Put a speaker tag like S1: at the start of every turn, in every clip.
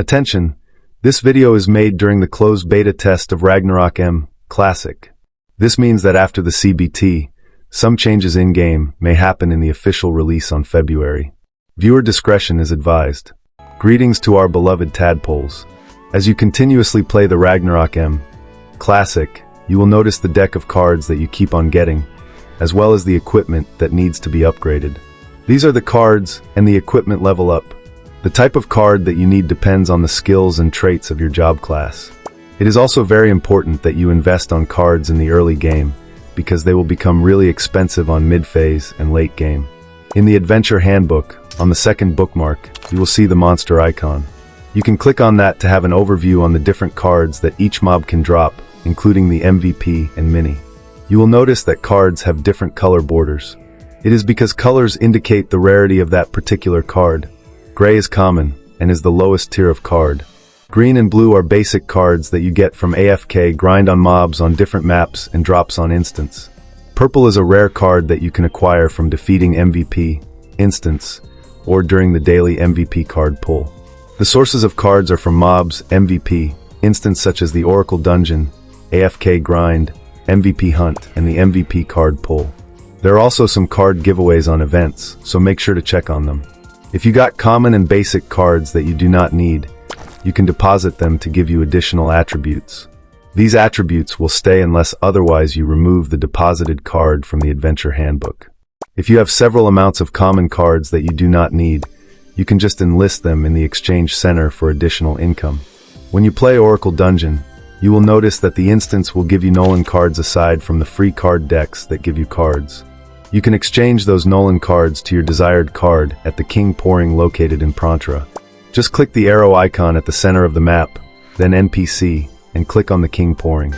S1: Attention! This video is made during the closed beta test of Ragnarok M Classic. This means that after the CBT, some changes in-game may happen in the official release on February. Viewer discretion is advised. Greetings to our beloved Tadpoles. As you continuously play the Ragnarok M Classic, you will notice the deck of cards that you keep on getting, as well as the equipment that needs to be upgraded. These are the cards and the equipment level up. The type of card that you need depends on the skills and traits of your job class. It is also very important that you invest on cards in the early game, because they will become really expensive on mid-phase and late game. In the Adventure Handbook, on the second bookmark, you will see the monster icon. You can click on that to have an overview on the different cards that each mob can drop, including the MVP and Mini. You will notice that cards have different color borders. It is because colors indicate the rarity of that particular card. Gray is common, and is the lowest tier of card. Green and blue are basic cards that you get from AFK grind on mobs on different maps and drops on instance. Purple is a rare card that you can acquire from defeating MVP, instance, or during the daily MVP card pull. The sources of cards are from mobs, MVP, instance such as the Oracle Dungeon, AFK grind, MVP hunt, and the MVP card pull. There are also some card giveaways on events, so make sure to check on them. If you got common and basic cards that you do not need, you can deposit them to give you additional attributes. These attributes will stay unless otherwise you remove the deposited card from the Adventure Handbook. If you have several amounts of common cards that you do not need, you can just enlist them in the Exchange Center for additional income. When you play Oracle Dungeon, you will notice that the instance will give you Nolan cards aside from the free card decks that give you cards. You can exchange those Nolan cards to your desired card at the King Pouring located in Prontra. Just click the arrow icon at the center of the map, then NPC, and click on the King Pouring.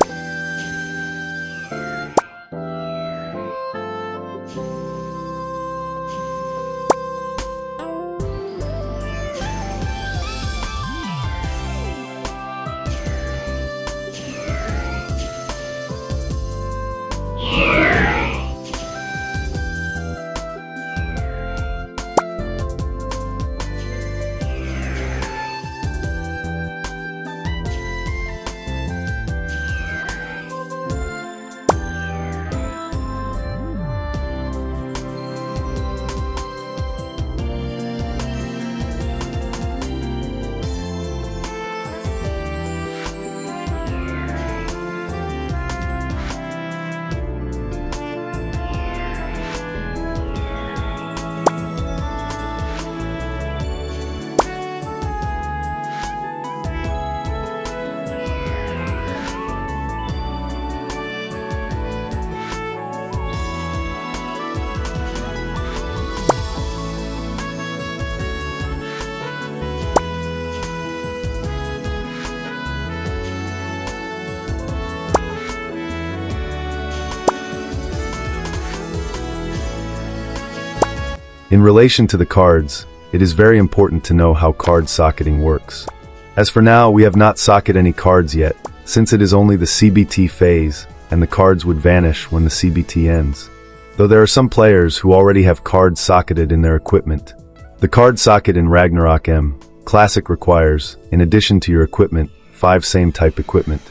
S1: In relation to the cards, it is very important to know how card socketing works. As for now, we have not socketed any cards yet, since it is only the CBT phase, and the cards would vanish when the CBT ends. Though there are some players who already have cards socketed in their equipment. The card socket in Ragnarok M Classic requires, in addition to your equipment, 5 same type equipment.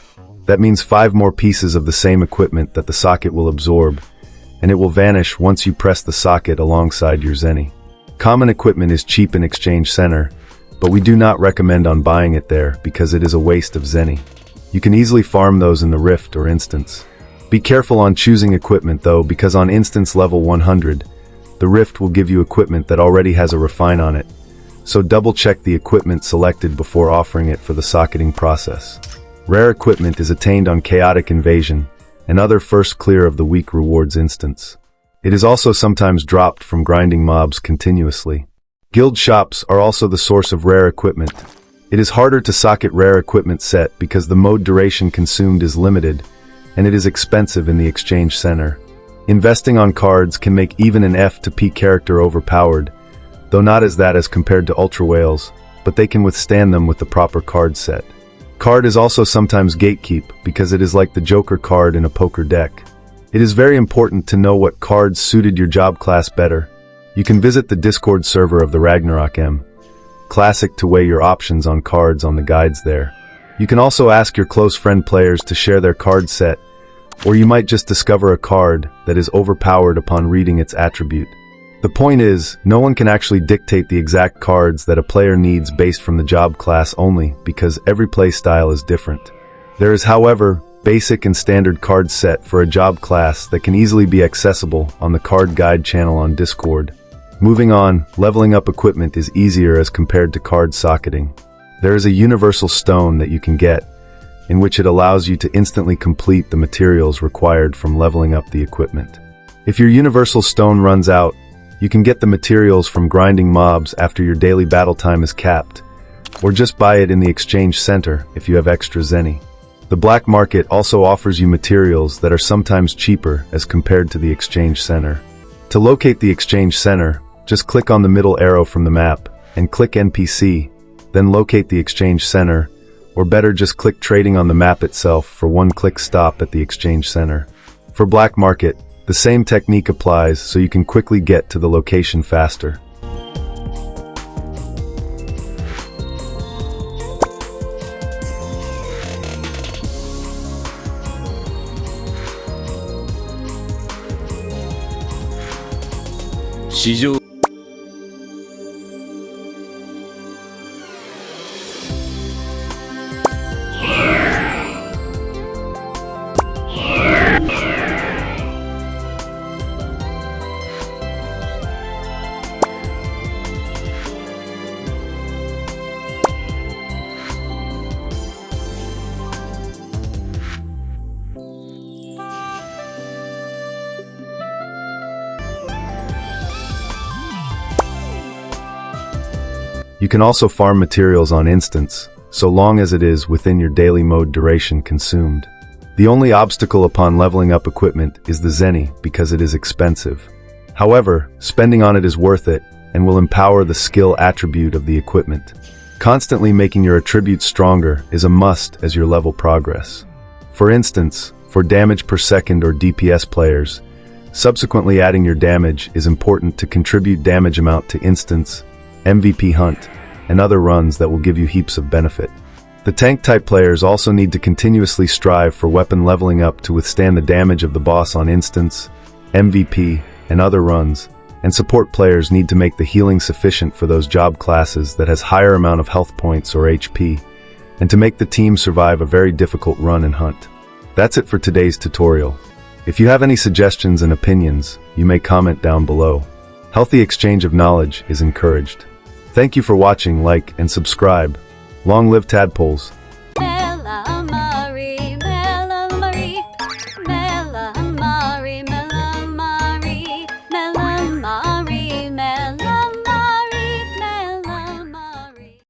S1: That means 5 more pieces of the same equipment that the socket will absorb, and it will vanish once you press the socket alongside your Zeny. Common equipment is cheap in Exchange Center, but we do not recommend on buying it there because it is a waste of Zeny. You can easily farm those in the Rift or Instance. Be careful on choosing equipment though, because on Instance level 100, the Rift will give you equipment that already has a refine on it, so double check the equipment selected before offering it for the socketing process. Rare equipment is attained on Chaotic Invasion, and other first clear of the week rewards instance. It is also sometimes dropped from grinding mobs continuously. Guild shops are also the source of rare equipment. It is harder to socket rare equipment set because the mode duration consumed is limited, and it is expensive in the Exchange Center. Investing on cards can make even an F to P character overpowered, though not as that as compared to Ultra Whales, but they can withstand them with the proper card set. Card is also sometimes gatekeep because it is like the Joker card in a poker deck. It is very important to know what cards suited your job class better. You can visit the Discord server of the Ragnarok M Classic to weigh your options on cards on the guides there. You can also ask your close friend players to share their card set, or you might just discover a card that is overpowered upon reading its attribute. The point is, no one can actually dictate the exact cards that a player needs based from the job class only, because every play style is different. There is, however, basic and standard card set for a job class that can easily be accessible on the card guide channel on Discord. Moving on, leveling up equipment is easier as compared to card socketing. There is a universal stone that you can get, in which it allows you to instantly complete the materials required from leveling up the equipment. If your universal stone runs out, you can get the materials from grinding mobs after your daily battle time is capped, or just buy it in the exchange center if you have extra zenny. The black market also offers you materials that are sometimes cheaper as compared to the exchange center. To locate the exchange center, just click on the middle arrow from the map and click NPC, then locate the exchange center, or better just click trading on the map itself for one-click stop at the exchange center. For black market, the same technique applies so you can quickly get to the location faster. You can also farm materials on instance, so long as it is within your daily mode duration consumed. The only obstacle upon leveling up equipment is the zenny because it is expensive. However, spending on it is worth it and will empower the skill attribute of the equipment. Constantly making your attributes stronger is a must as your level progress. For instance, for damage per second or DPS players, subsequently adding your damage is important to contribute damage amount to instance, MVP hunt, and other runs that will give you heaps of benefit. The tank-type players also need to continuously strive for weapon leveling up to withstand the damage of the boss on instance, MVP, and other runs, and support players need to make the healing sufficient for those job classes that has higher amount of health points or HP, and to make the team survive a very difficult run and hunt. That's it for today's tutorial. If you have any suggestions and opinions, you may comment down below. Healthy exchange of knowledge is encouraged. Thank you for watching, like, and subscribe. Long live Tadpoles.